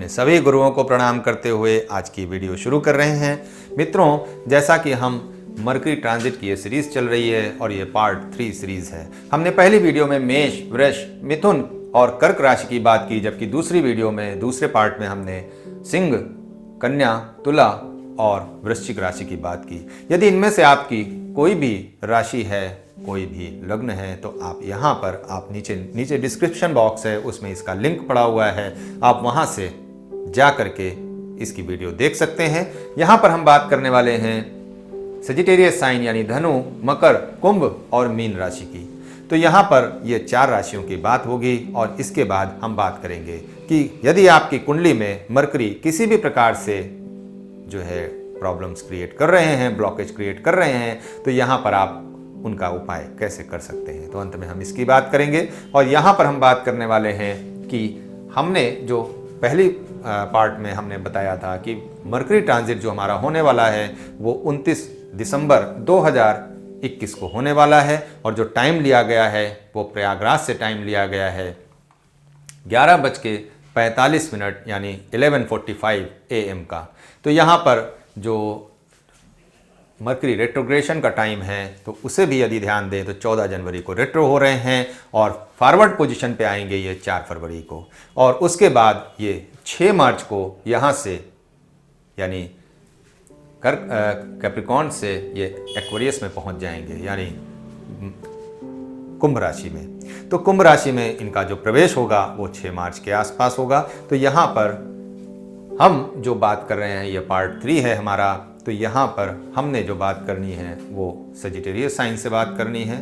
अपने सभी गुरुओं को प्रणाम करते हुए आज की वीडियो शुरू कर रहे हैं। मित्रों, जैसा कि हम मरकरी ट्रांजिट की ये सीरीज चल रही है और ये पार्ट 3 सीरीज है। हमने पहली वीडियो में मेष, वृष, मिथुन और कर्क राशि की बात की, जबकि दूसरी वीडियो में दूसरे पार्ट में हमने सिंह, कन्या, तुला और वृश्चिक राशि की बात की। यदि इनमें से आपकी कोई भी राशि है, कोई भी लग्न है, तो आप यहाँ पर आप नीचे डिस्क्रिप्शन बॉक्स है, उसमें इसका लिंक पड़ा हुआ है, आप वहाँ से जा करके इसकी वीडियो देख सकते हैं। यहाँ पर हम बात करने वाले हैं सजिटेरियस साइन यानी धनु, मकर, कुंभ और मीन राशि की। तो यहाँ पर ये 4 राशियों की बात होगी और इसके बाद हम बात करेंगे कि यदि आपकी कुंडली में मरकरी किसी भी प्रकार से जो है प्रॉब्लम्स क्रिएट कर रहे हैं, ब्लॉकेज क्रिएट कर रहे हैं, तो यहाँ पर आप उनका उपाय कैसे कर सकते हैं। तो अंत में हम इसकी बात करेंगे और यहाँ पर हम बात करने वाले हैं कि हमने जो पहली पार्ट में हमने बताया था कि मरकरी ट्रांजिट जो हमारा होने वाला है वो 29 दिसंबर 2021 को होने वाला है और जो टाइम लिया गया है वो प्रयागराज से टाइम लिया गया है 11:45 यानी 11:45 AM का। तो यहाँ पर जो मरकरी रेट्रोग्रेशन का टाइम है तो उसे भी यदि ध्यान दें तो 14 जनवरी को रेट्रो हो रहे हैं और फॉरवर्ड पोजीशन पे आएंगे ये 4 फरवरी को, और उसके बाद ये 6 मार्च को यहाँ से यानी कैप्रिकॉर्न से ये एक्वेरियस में पहुँच जाएंगे यानी कुंभ राशि में। तो कुंभ राशि में इनका जो प्रवेश होगा वो 6 मार्च के आसपास होगा। तो यहाँ पर हम जो बात कर रहे हैं ये पार्ट 3 है हमारा। तो यहाँ पर हमने जो बात करनी है वो सजिटेरियस साइन से बात करनी है।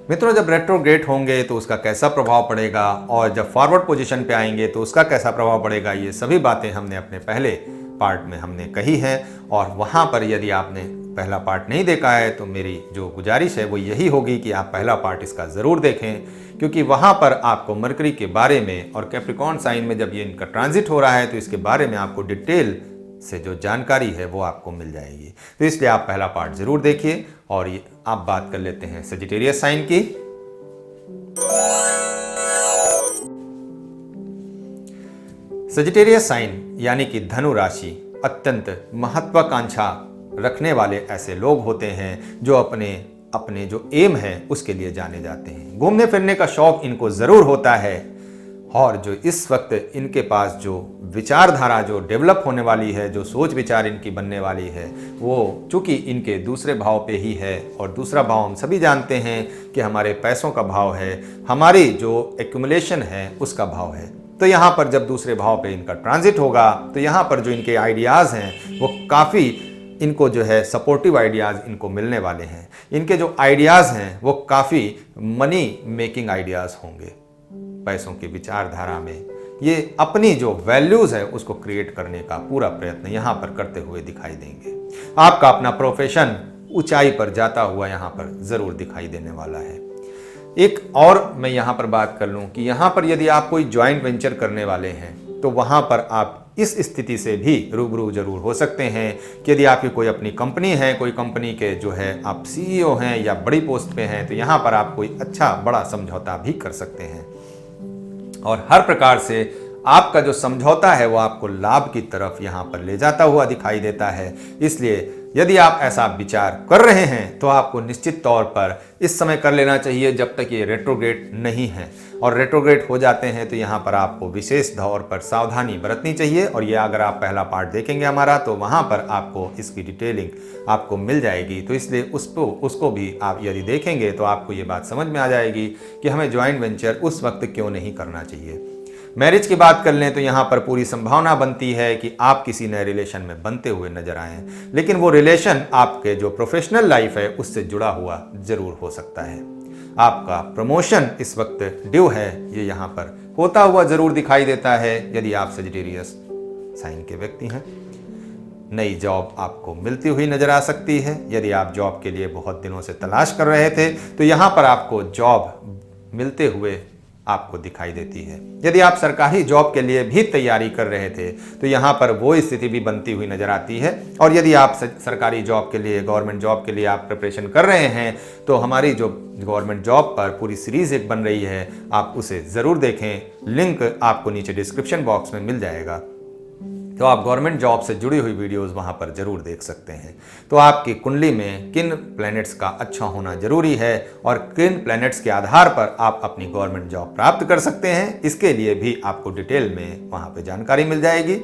मित्रों, जब रेट्रोग्रेड होंगे तो उसका कैसा प्रभाव पड़ेगा और जब फॉरवर्ड पोजीशन पे आएंगे तो उसका कैसा प्रभाव पड़ेगा, ये सभी बातें हमने अपने पहले पार्ट में हमने कही है। और वहाँ पर यदि आपने पहला पार्ट नहीं देखा है तो मेरी जो गुजारिश है वो यही होगी कि आप पहला पार्ट इसका ज़रूर देखें, क्योंकि वहाँ पर आपको मरकरी के बारे में और कैप्रिकॉर्न साइन में जब ये इनका ट्रांजिट हो रहा है तो इसके बारे में आपको डिटेल से जो जानकारी है वो आपको मिल जाएगी। तो इसलिए आप पहला पार्ट जरूर देखिए। और ये आप बात कर लेते हैं सजिटेरियस साइन की। सजिटेरियस साइन यानी कि धनु राशि अत्यंत महत्वाकांक्षा रखने वाले ऐसे लोग होते हैं जो अपने जो एम है उसके लिए जाने जाते हैं। घूमने फिरने का शौक इनको जरूर होता है और जो इस वक्त इनके पास जो विचारधारा जो डेवलप होने वाली है, जो सोच विचार इनकी बनने वाली है, वो चूंकि इनके दूसरे भाव पे ही है। और दूसरा भाव हम सभी जानते हैं कि हमारे पैसों का भाव है, हमारी जो एक्यूमुलेशन है उसका भाव है। तो यहाँ पर जब दूसरे भाव पे इनका ट्रांजिट होगा तो यहाँ पर जो इनके आइडियाज़ हैं वो काफ़ी इनको जो है सपोर्टिव आइडियाज़ इनको मिलने वाले हैं। इनके जो आइडियाज़ हैं वो काफ़ी मनी मेकिंग आइडियाज़ होंगे। पैसों की विचारधारा में ये अपनी जो वैल्यूज़ है उसको क्रिएट करने का पूरा प्रयत्न यहाँ पर करते हुए दिखाई देंगे। आपका अपना प्रोफेशन ऊंचाई पर जाता हुआ यहाँ पर ज़रूर दिखाई देने वाला है। एक और मैं यहाँ पर बात कर लूँ कि यहाँ पर यदि आप कोई जॉइंट वेंचर करने वाले हैं तो वहाँ पर आप इस स्थिति से भी रूबरू जरूर हो सकते हैं कि यदि आपकी कोई अपनी कंपनी है, कोई कंपनी के जो है आप CEO हैं या बड़ी पोस्ट पे हैं, तो यहाँ पर आप कोई अच्छा बड़ा समझौता भी कर सकते हैं। और हर प्रकार से आपका जो समझौता है वो आपको लाभ की तरफ यहाँ पर ले जाता हुआ दिखाई देता है। इसलिए यदि आप ऐसा विचार कर रहे हैं तो आपको निश्चित तौर पर इस समय कर लेना चाहिए जब तक ये रेट्रोग्रेड नहीं है। और रेट्रोग्रेड हो जाते हैं तो यहाँ पर आपको विशेष तौर पर सावधानी बरतनी चाहिए। और ये अगर आप पहला पार्ट देखेंगे हमारा तो वहाँ पर आपको इसकी डिटेलिंग आपको मिल जाएगी। तो इसलिए उसको भी आप यदि देखेंगे तो आपको ये बात समझ में आ जाएगी कि हमें जॉइंट वेंचर उस वक्त क्यों नहीं करना चाहिए। मैरिज की बात कर लें तो यहाँ पर पूरी संभावना बनती है कि आप किसी नए रिलेशन में बनते हुए नजर आएं, लेकिन वो रिलेशन आपके जो प्रोफेशनल लाइफ है उससे जुड़ा हुआ जरूर हो सकता है। आपका प्रमोशन इस वक्त ड्यू है, ये यहाँ पर होता हुआ जरूर दिखाई देता है यदि आप सजिटेरियस साइन के व्यक्ति हैं। नई जॉब आपको मिलती हुई नजर आ सकती है। यदि आप जॉब के लिए बहुत दिनों से तलाश कर रहे थे तो यहाँ पर आपको जॉब मिलते हुए आपको दिखाई देती है। यदि आप सरकारी जॉब के लिए भी तैयारी कर रहे थे तो यहाँ पर वो स्थिति भी बनती हुई नजर आती है। और यदि आप सरकारी जॉब के लिए, गवर्नमेंट जॉब के लिए आप प्रिपरेशन कर रहे हैं तो हमारी जो गवर्नमेंट जॉब पर पूरी सीरीज एक बन रही है, आप उसे ज़रूर देखें। लिंक आपको नीचे डिस्क्रिप्शन बॉक्स में मिल जाएगा, तो आप गवर्नमेंट जॉब से जुड़ी हुई वीडियोस वहां पर जरूर देख सकते हैं। तो आपकी कुंडली में किन प्लैनेट्स का अच्छा होना जरूरी है और किन प्लैनेट्स के आधार पर आप अपनी गवर्नमेंट जॉब प्राप्त कर सकते हैं, इसके लिए भी आपको डिटेल में वहां पे जानकारी मिल जाएगी।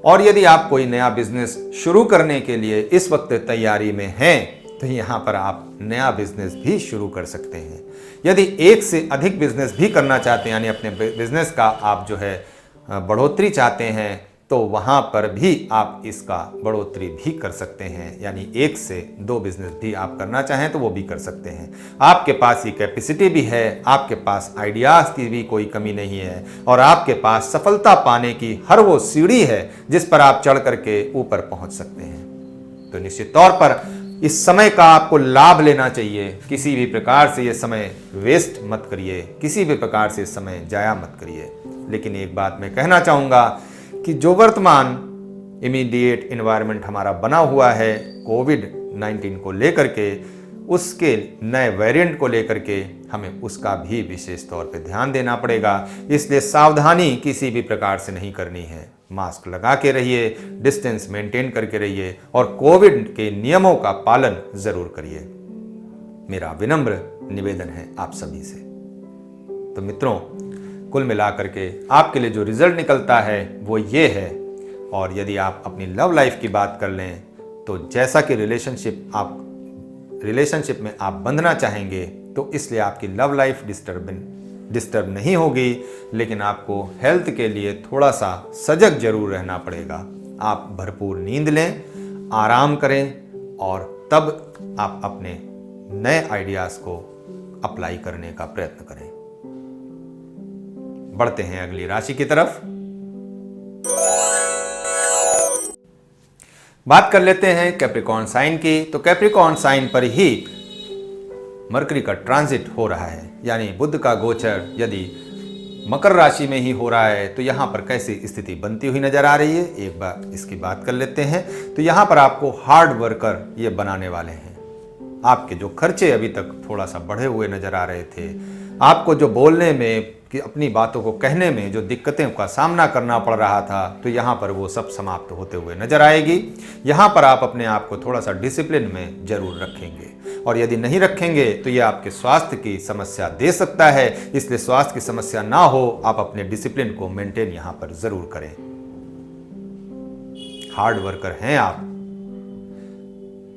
और यदि आप कोई नया बिजनेस शुरू करने के लिए इस वक्त तैयारी में हैं तो यहाँ पर आप नया बिजनेस भी शुरू कर सकते हैं। यदि एक से अधिक बिजनेस भी करना चाहते हैं, यानी अपने बिजनेस का आप जो है बढ़ोतरी चाहते हैं, तो वहाँ पर भी आप इसका बढ़ोतरी भी कर सकते हैं। यानी 1 से 2 बिजनेस भी आप करना चाहें तो वो भी कर सकते हैं। आपके पास ये कैपेसिटी भी है, आपके पास आइडियाज़ की भी कोई कमी नहीं है और आपके पास सफलता पाने की हर वो सीढ़ी है जिस पर आप चढ़ करके ऊपर पहुँच सकते हैं। तो निश्चित तौर पर इस समय का आपको लाभ लेना चाहिए। किसी भी प्रकार से ये समय वेस्ट मत करिए, किसी भी प्रकार से समय जाया मत करिए। लेकिन एक बात मैं कहना चाहूँगा कि जो वर्तमान इमीडिएट इन्वायरमेंट हमारा बना हुआ है कोविड-19 को लेकर के, उसके नए वेरिएंट को लेकर के हमें उसका भी विशेष तौर पे ध्यान देना पड़ेगा। इसलिए सावधानी किसी भी प्रकार से नहीं करनी है। मास्क लगा के रहिए, डिस्टेंस मेंटेन करके रहिए और कोविड के नियमों का पालन जरूर करिए। मेरा विनम्र निवेदन है आप सभी से। तो मित्रों, कुल मिलाकर के आपके लिए जो रिजल्ट निकलता है वो ये है। और यदि आप अपनी लव लाइफ की बात कर लें तो जैसा कि रिलेशनशिप में आप बंधना चाहेंगे तो इसलिए आपकी लव लाइफ डिस्टर्ब नहीं होगी, लेकिन आपको हेल्थ के लिए थोड़ा सा सजग जरूर रहना पड़ेगा। आप भरपूर नींद लें, आराम करें और तब आप अपने नए आइडियाज़ को अप्लाई करने का प्रयत्न करें। बढ़ते हैं अगली राशि की तरफ। बात कर लेते हैं कैप्रिकॉर्न साइन की। तो कैप्रिकॉर्न साइन पर ही मरकरी का ट्रांजिट हो रहा है, यानी बुध का गोचर यदि मकर राशि में ही हो रहा है तो यहाँ पर कैसी स्थिति बनती हुई नजर आ रही है, एक बार इसकी बात कर लेते हैं। तो यहाँ पर आपको हार्ड वर्कर ये बनाने वाले हैं। आपके जो खर्चे अभी तक थोड़ा सा बढ़े हुए नजर आ रहे थे, आपको जो बोलने में कि अपनी बातों को कहने में जो दिक्कतों का सामना करना पड़ रहा था, तो यहाँ पर वो सब समाप्त होते हुए नजर आएगी। यहाँ पर आप अपने आप को थोड़ा सा डिसिप्लिन में जरूर रखेंगे और यदि नहीं रखेंगे तो ये आपके स्वास्थ्य की समस्या दे सकता है। इसलिए स्वास्थ्य की समस्या ना हो, आप अपने डिसिप्लिन को मेंटेन यहाँ पर जरूर करें। हार्ड वर्कर हैं आप,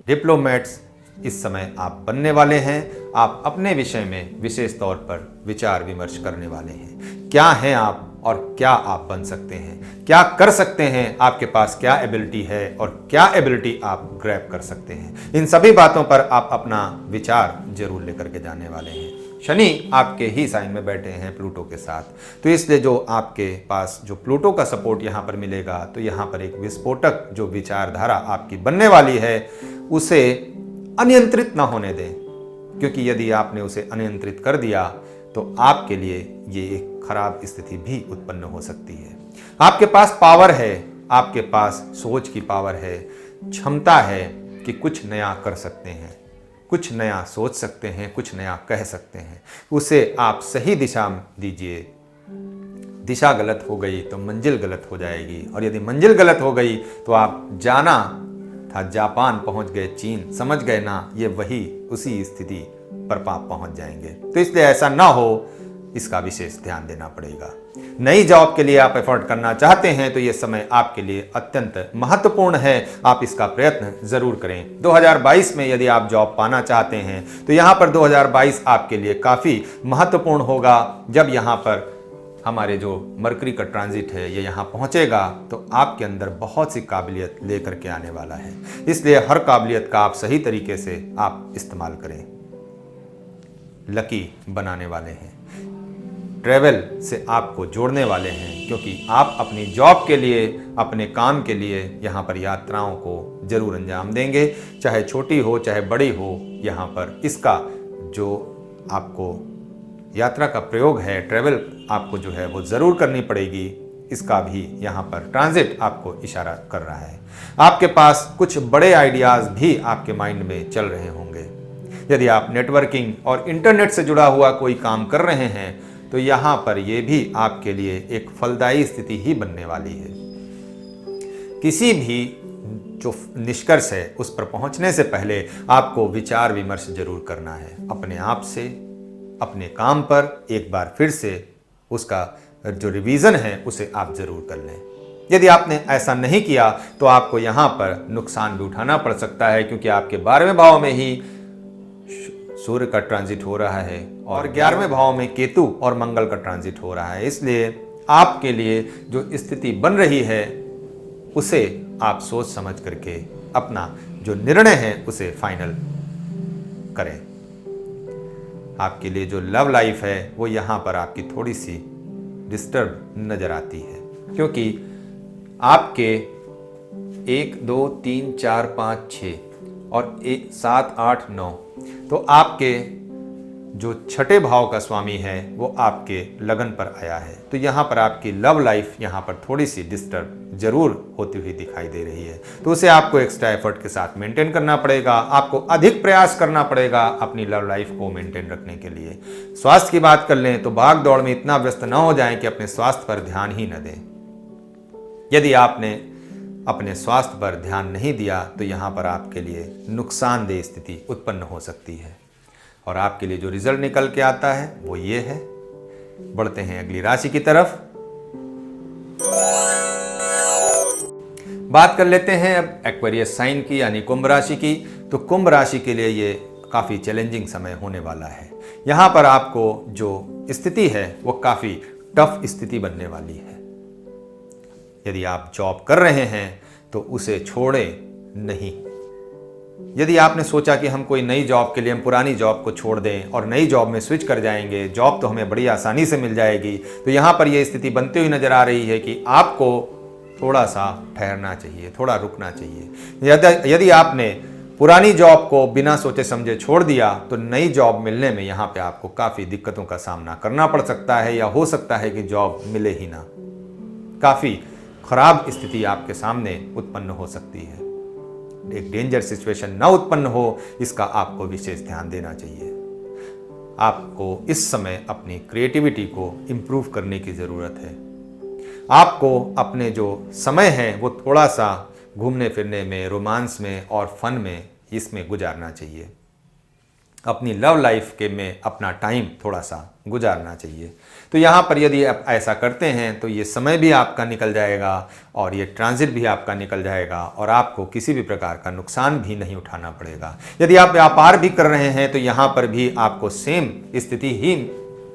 डिप्लोमेट्स इस समय आप बनने वाले हैं। आप अपने विषय में विशेष तौर पर विचार विमर्श करने वाले हैं। क्या हैं आप और क्या आप बन सकते हैं, क्या कर सकते हैं, आपके पास क्या एबिलिटी है और क्या एबिलिटी आप ग्रैब कर सकते हैं। इन सभी बातों पर आप अपना विचार जरूर लेकर के जाने वाले हैं। शनि आपके ही साइन में बैठे हैं प्लूटो के साथ, तो इसलिए जो आपके पास जो प्लूटो का सपोर्ट यहाँ पर मिलेगा, तो यहाँ पर एक विस्फोटक जो विचारधारा आपकी बनने वाली है उसे अनियंत्रित ना होने दें, क्योंकि यदि आपने उसे अनियंत्रित कर दिया तो आपके लिए ये एक खराब स्थिति भी उत्पन्न हो सकती है। आपके पास पावर है, आपके पास सोच की पावर है, क्षमता है कि कुछ नया कर सकते हैं, कुछ नया सोच सकते हैं, कुछ नया कह सकते हैं। उसे आप सही दिशा दीजिए। दिशा गलत हो गई तो मंजिल गलत हो जाएगी, और यदि मंजिल गलत हो गई तो आप जाना था जापान पहुंच गए चीन, समझ गए ना, ये वही उसी स्थिति पर आप पहुंच जाएंगे। तो इसलिए ऐसा ना हो, इसका विशेष ध्यान देना पड़ेगा। नई जॉब के लिए आप एफर्ट करना चाहते हैं तो ये समय आपके लिए अत्यंत महत्वपूर्ण है, आप इसका प्रयत्न जरूर करें। 2022 में यदि आप जॉब पाना चाहते हैं तो यहाँ पर 2022 आपके लिए काफ़ी महत्वपूर्ण होगा। जब यहाँ पर हमारे जो मरकरी का ट्रांजिट है ये यहाँ पहुँचेगा तो आपके अंदर बहुत सी काबिलियत लेकर के आने वाला है। इसलिए हर काबिलियत का आप सही तरीके से आप इस्तेमाल करें। लकी बनाने वाले हैं, ट्रैवल से आपको जोड़ने वाले हैं, क्योंकि आप अपनी जॉब के लिए, अपने काम के लिए यहाँ पर यात्राओं को जरूर अंजाम देंगे, चाहे छोटी हो चाहे बड़ी हो। यहाँ पर इसका जो आपको यात्रा का प्रयोग है, ट्रैवल आपको जो है वो ज़रूर करनी पड़ेगी, इसका भी यहाँ पर ट्रांजिट आपको इशारा कर रहा है। आपके पास कुछ बड़े आइडियाज़ भी आपके माइंड में चल रहे होंगे। यदि आप नेटवर्किंग और इंटरनेट से जुड़ा हुआ कोई काम कर रहे हैं तो यहाँ पर यह भी आपके लिए एक फलदायी स्थिति ही बनने वाली है। किसी भी जो निष्कर्ष है उस पर पहुंचने से पहले आपको विचार विमर्श जरूर करना है अपने आप से, अपने काम पर एक बार फिर से उसका जो रिवीजन है उसे आप जरूर कर लें। यदि आपने ऐसा नहीं किया तो आपको यहाँ पर नुकसान भी उठाना पड़ सकता है, क्योंकि आपके 12वें भाव में ही सूर्य का ट्रांजिट हो रहा है और 11वें भाव में केतु और मंगल का ट्रांजिट हो रहा है। इसलिए आपके लिए जो स्थिति बन रही है उसे आप सोच समझ करके अपना जो निर्णय है उसे फाइनल करें। आपके लिए जो लव लाइफ है वो यहाँ पर आपकी थोड़ी सी डिस्टर्ब नजर आती है, क्योंकि आपके 1 2 3 4 5 6 और 7 8 9 तो आपके जो छठे भाव का स्वामी है वो आपके लगन पर आया है। तो यहाँ पर आपकी लव लाइफ यहाँ पर थोड़ी सी डिस्टर्ब जरूर होती हुई दिखाई दे रही है, तो उसे आपको एक्स्ट्रा एफर्ट के साथ मेंटेन करना पड़ेगा। आपको अधिक प्रयास करना पड़ेगा अपनी लव लाइफ को मेंटेन रखने के लिए। स्वास्थ्य की बात कर लें तो भाग दौड़ में इतना व्यस्त न हो जाएं कि अपने स्वास्थ्य पर ध्यान ही न दें। यदि आपने अपने स्वास्थ्य पर ध्यान नहीं दिया तो यहाँ पर आपके लिए नुकसानदेह स्थिति उत्पन्न हो सकती है। और आपके लिए जो रिजल्ट निकल के आता है वो ये है। बढ़ते हैं अगली राशि की तरफ। बात कर लेते हैं अब एक्वेरियस साइन की यानी कुंभ राशि की। तो कुंभ राशि के लिए ये काफ़ी चैलेंजिंग समय होने वाला है। यहाँ पर आपको जो स्थिति है वो काफ़ी टफ स्थिति बनने वाली है। यदि आप जॉब कर रहे हैं तो उसे छोड़ें नहीं। यदि आपने सोचा कि हम कोई नई जॉब के लिए हम पुरानी जॉब को छोड़ दें और नई जॉब में स्विच कर जाएंगे, जॉब तो हमें बड़ी आसानी से मिल जाएगी, तो यहाँ पर यह स्थिति बनती हुई नजर आ रही है कि आपको थोड़ा सा ठहरना चाहिए, थोड़ा रुकना चाहिए। यदि आपने पुरानी जॉब को बिना सोचे समझे छोड़ दिया तो नई जॉब मिलने में यहाँ पे आपको काफ़ी दिक्कतों का सामना करना पड़ सकता है, या हो सकता है कि जॉब मिले ही ना। काफ़ी खराब स्थिति आपके सामने उत्पन्न हो सकती है। एक डेंजर सिचुएशन ना उत्पन्न हो, इसका आपको विशेष ध्यान देना चाहिए। आपको इस समय अपनी क्रिएटिविटी को इम्प्रूव करने की ज़रूरत है। आपको अपने जो समय है वो थोड़ा सा घूमने फिरने में, रोमांस में और फन में इसमें गुजारना चाहिए। अपनी लव लाइफ के में अपना टाइम थोड़ा सा गुजारना चाहिए। तो यहाँ पर यदि आप ऐसा करते हैं तो ये समय भी आपका निकल जाएगा और ये ट्रांजिट भी आपका निकल जाएगा और आपको किसी भी प्रकार का नुकसान भी नहीं उठाना पड़ेगा। यदि आप व्यापार भी कर रहे हैं तो यहाँ पर भी आपको सेम स्थिति ही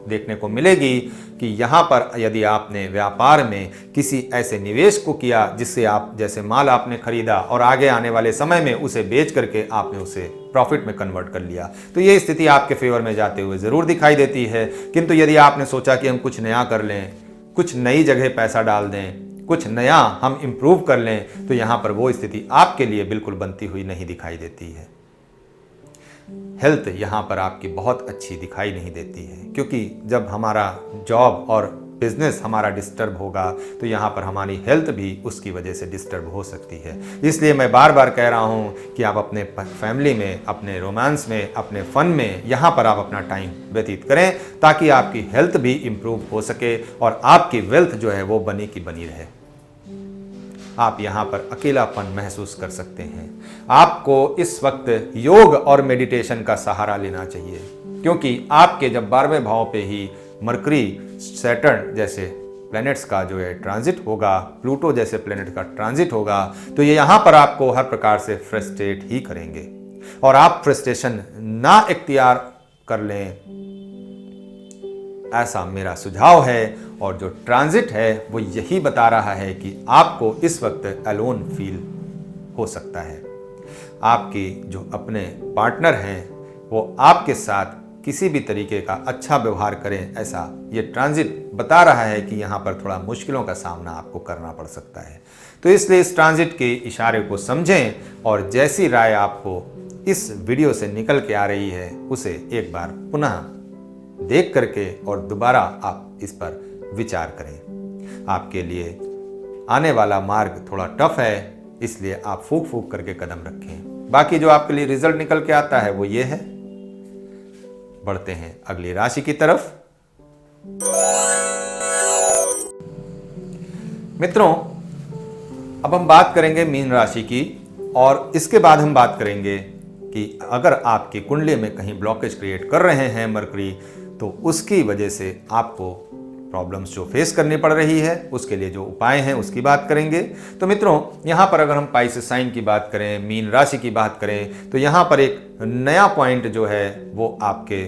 देखने को मिलेगी कि यहाँ पर यदि आपने व्यापार में किसी ऐसे निवेश को किया जिससे आप जैसे माल आपने खरीदा और आगे आने वाले समय में उसे बेच करके आपने उसे प्रॉफिट में कन्वर्ट कर लिया, तो ये स्थिति आपके फेवर में जाते हुए ज़रूर दिखाई देती है। किंतु यदि आपने सोचा कि हम कुछ नया कर लें, कुछ नई जगह पैसा डाल दें, कुछ नया हम इम्प्रूव कर लें, तो यहाँ पर वो स्थिति आपके लिए बिल्कुल बनती हुई नहीं दिखाई देती है। हेल्थ यहाँ पर आपकी बहुत अच्छी दिखाई नहीं देती है, क्योंकि जब हमारा जॉब और बिजनेस हमारा डिस्टर्ब होगा तो यहाँ पर हमारी हेल्थ भी उसकी वजह से डिस्टर्ब हो सकती है। इसलिए मैं बार बार कह रहा हूँ कि आप अपने फैमिली में, अपने रोमांस में, अपने फन में यहाँ पर आप अपना टाइम व्यतीत करें, ताकि आपकी हेल्थ भी इम्प्रूव हो सके और आपकी वेल्थ जो है वो बनी की बनी रहे। आप यहाँ पर अकेलापन महसूस कर सकते हैं। आपको इस वक्त योग और मेडिटेशन का सहारा लेना चाहिए, क्योंकि आपके जब 12वें भाव पे ही मरकरी, सैटर्न जैसे प्लैनेट्स का जो है ट्रांजिट होगा, प्लूटो जैसे प्लैनेट का ट्रांजिट होगा, तो ये यहाँ पर आपको हर प्रकार से फ्रस्ट्रेट ही करेंगे और आप फ्रस्ट्रेशन ना इख्तियार कर लें, ऐसा मेरा सुझाव है। और जो ट्रांजिट है वो यही बता रहा है कि आपको इस वक्त अलोन फील हो सकता है। आपकी जो अपने पार्टनर हैं वो आपके साथ किसी भी तरीके का अच्छा व्यवहार करें, ऐसा ये ट्रांजिट बता रहा है कि यहाँ पर थोड़ा मुश्किलों का सामना आपको करना पड़ सकता है। तो इसलिए इस ट्रांजिट के इशारे को समझें और जैसी राय आपको इस वीडियो से निकल के आ रही है उसे एक बार पुनः देख करके और दोबारा आप इस पर विचार करें। आपके लिए आने वाला मार्ग थोड़ा टफ है, इसलिए आप फूंक फूंक करके कदम रखें। बाकी जो आपके लिए रिजल्ट निकल के आता है वो ये है। बढ़ते हैं अगली राशि की तरफ। मित्रों, अब हम बात करेंगे मीन राशि की, और इसके बाद हम बात करेंगे कि अगर आपकी कुंडली में कहीं ब्लॉकेज क्रिएट कर रहे हैं मरकरी, तो उसकी वजह से आपको प्रॉब्लम्स जो फेस करनी पड़ रही है उसके लिए जो उपाय हैं उसकी बात करेंगे। तो मित्रों, यहाँ पर अगर हम पाइसेस साइन की बात करें, मीन राशि की बात करें, तो यहाँ पर एक नया पॉइंट जो है वो आपके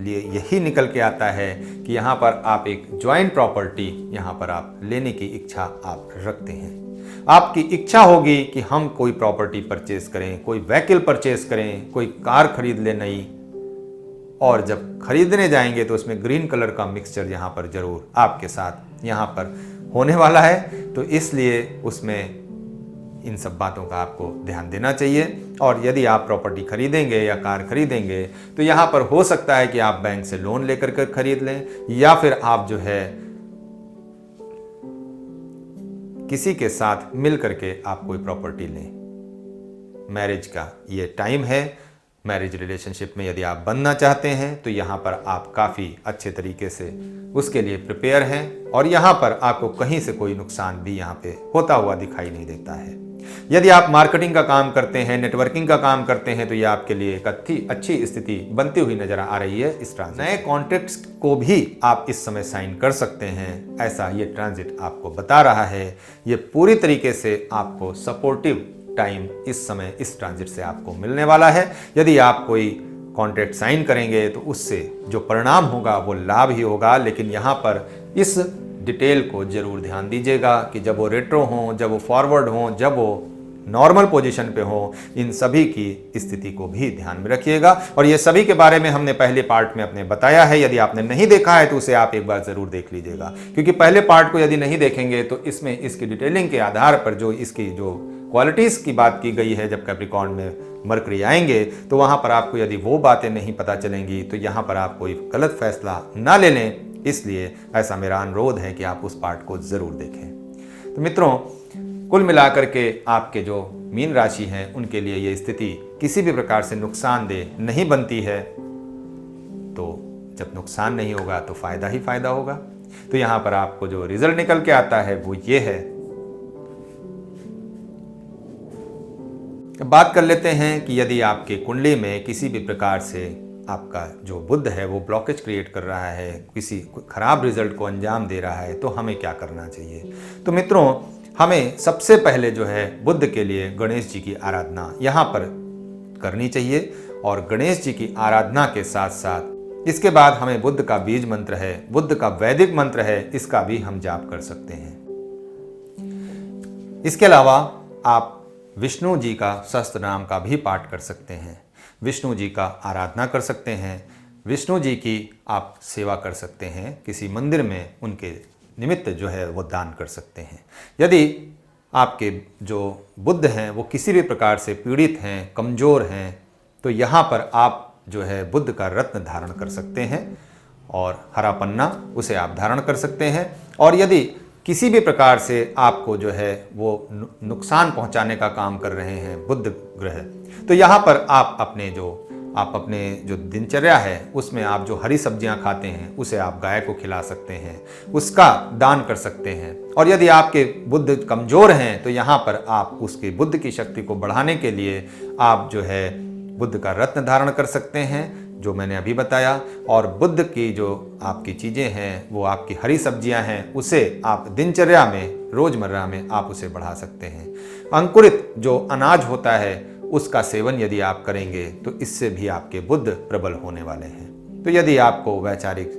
लिए यही निकल के आता है कि यहाँ पर आप एक ज्वाइंट प्रॉपर्टी यहाँ पर आप लेने की इच्छा आप रखते हैं। आपकी इच्छा होगी कि हम कोई प्रॉपर्टी परचेज करें, कोई व्हीकल परचेज करें, कोई कार खरीद ले नई, और जब खरीदने जाएंगे तो उसमें ग्रीन कलर का मिक्सचर यहाँ पर जरूर आपके साथ यहाँ पर होने वाला है। तो इसलिए उसमें इन सब बातों का आपको ध्यान देना चाहिए। और यदि आप प्रॉपर्टी खरीदेंगे या कार खरीदेंगे तो यहाँ पर हो सकता है कि आप बैंक से लोन लेकर के खरीद लें, या फिर आप जो है किसी के साथ मिल करके आप कोई प्रॉपर्टी लें। मैरिज का ये टाइम है। मैरिज रिलेशनशिप में यदि आप बनना चाहते हैं तो यहाँ पर आप काफ़ी अच्छे तरीके से उसके लिए प्रिपेयर हैं, और यहाँ पर आपको कहीं से कोई नुकसान भी यहाँ पे होता हुआ दिखाई नहीं देता है। यदि आप मार्केटिंग का काम करते हैं, नेटवर्किंग का काम करते हैं, तो ये आपके लिए एक अच्छी स्थिति बनती हुई नजर आ रही है। इस ट्रांजिट नए कॉन्ट्रैक्ट्स को भी आप इस समय साइन कर सकते हैं, ऐसा ये ट्रांजिट आपको बता रहा है। ये पूरी तरीके से आपको सपोर्टिव टाइम इस समय इस ट्रांजिट से आपको मिलने वाला है। यदि आप कोई कॉन्ट्रैक्ट साइन करेंगे तो उससे जो परिणाम होगा वो लाभ ही होगा, लेकिन यहाँ पर इस डिटेल को जरूर ध्यान दीजिएगा कि जब वो रेट्रो हों, जब वो फॉरवर्ड हों, जब वो नॉर्मल पोजीशन पे हो, इन सभी की स्थिति को भी ध्यान में रखिएगा। और ये सभी के बारे में हमने पहले पार्ट में अपने बताया है। यदि आपने नहीं देखा है तो उसे आप एक बार जरूर देख लीजिएगा, क्योंकि पहले पार्ट को यदि नहीं देखेंगे तो इसमें इसकी डिटेलिंग के आधार पर जो इसकी जो क्वालिटीज की बात की गई है, जब कैप्रिकॉर्न में मरकरी आएंगे तो वहां पर आपको यदि वो बातें नहीं पता चलेंगी तो यहाँ पर आप कोई गलत फैसला ना ले लें। इसलिए ऐसा मेरा अनुरोध है कि आप उस पार्ट को जरूर देखें। तो मित्रों, कुल मिलाकर के आपके जो मीन राशि हैं उनके लिए ये स्थिति किसी भी प्रकार से नुकसानदेह नहीं बनती है। तो जब नुकसान नहीं होगा तो फायदा ही फायदा होगा। तो यहाँ पर आपको जो रिजल्ट निकल के आता है वो ये है। बात कर लेते हैं कि यदि आपके कुंडली में किसी भी प्रकार से आपका जो बुध है वो ब्लॉकेज क्रिएट कर रहा है, किसी खराब रिजल्ट को अंजाम दे रहा है, तो हमें क्या करना चाहिए। तो मित्रों, हमें सबसे पहले जो है बुध के लिए गणेश जी की आराधना यहाँ पर करनी चाहिए, और गणेश जी की आराधना के साथ साथ इसके बाद हमें बुध का बीज मंत्र है, बुध का वैदिक मंत्र है, इसका भी हम जाप कर सकते हैं। इसके अलावा आप विष्णु जी का सहस्त्र नाम का भी पाठ कर सकते हैं, विष्णु जी का आराधना कर सकते हैं, विष्णु जी की आप सेवा कर सकते हैं, किसी मंदिर में उनके निमित्त जो है वो दान कर सकते हैं। यदि आपके जो बुध हैं वो किसी भी प्रकार से पीड़ित हैं, कमज़ोर हैं, तो यहाँ पर आप जो है बुध का रत्न धारण कर सकते हैं, और हरा पन्ना उसे आप धारण कर सकते हैं। और यदि किसी भी प्रकार से आपको जो है वो नुकसान पहुंचाने का काम कर रहे हैं बुध ग्रह, तो यहाँ पर आप अपने जो दिनचर्या है उसमें आप जो हरी सब्जियां खाते हैं उसे आप गाय को खिला सकते हैं, उसका दान कर सकते हैं। और यदि आपके बुध कमज़ोर हैं तो यहाँ पर आप उसके बुध की शक्ति को बढ़ाने के लिए आप जो है बुध का रत्न धारण कर सकते हैं, जो मैंने अभी बताया। और बुध की जो आपकी चीज़ें हैं वो आपकी हरी सब्जियां हैं, उसे आप दिनचर्या में रोज़मर्रा में आप उसे बढ़ा सकते हैं। अंकुरित जो अनाज होता है उसका सेवन यदि आप करेंगे तो इससे भी आपके बुध प्रबल होने वाले हैं। तो यदि आपको वैचारिक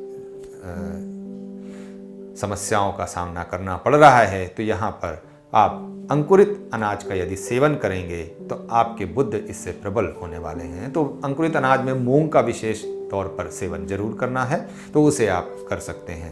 समस्याओं का सामना करना पड़ रहा है तो यहाँ पर आप अंकुरित अनाज का यदि सेवन करेंगे तो आपके बुध इससे प्रबल होने वाले हैं। तो अंकुरित अनाज में मूंग का विशेष तौर पर सेवन जरूर करना है, तो उसे आप कर सकते हैं।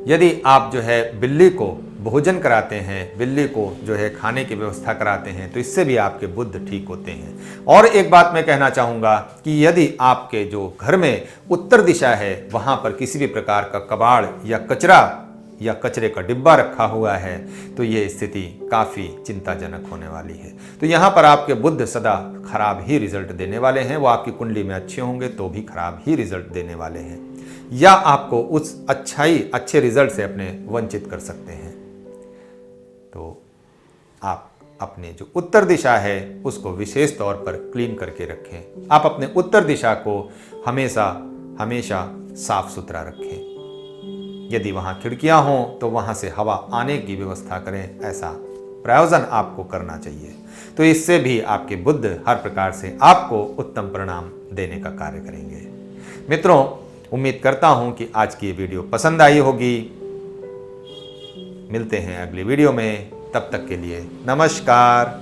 यदि आप जो है बिल्ली को भोजन कराते हैं, बिल्ली को जो है खाने की व्यवस्था कराते हैं, तो इससे भी आपके बुध ठीक होते हैं। और एक बात मैं कहना चाहूँगा कि यदि आपके जो घर में उत्तर दिशा है वहाँ पर किसी भी प्रकार का कबाड़ या कचरा या कचरे का डिब्बा रखा हुआ है तो ये स्थिति काफ़ी चिंताजनक होने वाली है। तो यहाँ पर आपके बुध सदा खराब ही रिजल्ट देने वाले हैं। वो आपकी कुंडली में अच्छे होंगे तो भी खराब ही रिजल्ट देने वाले हैं, या आपको उस अच्छे रिजल्ट से अपने वंचित कर सकते हैं। तो आप अपने जो उत्तर दिशा है उसको विशेष तौर पर क्लीन करके रखें। आप अपने उत्तर दिशा को हमेशा साफ सुथरा रखें। यदि वहाँ खिड़कियाँ हों तो वहाँ से हवा आने की व्यवस्था करें, ऐसा प्रायोजन आपको करना चाहिए। तो इससे भी आपके बुध हर प्रकार से आपको उत्तम परिणाम देने का कार्य करेंगे। मित्रों, उम्मीद करता हूँ कि आज की ये वीडियो पसंद आई होगी। मिलते हैं अगली वीडियो में, तब तक के लिए नमस्कार।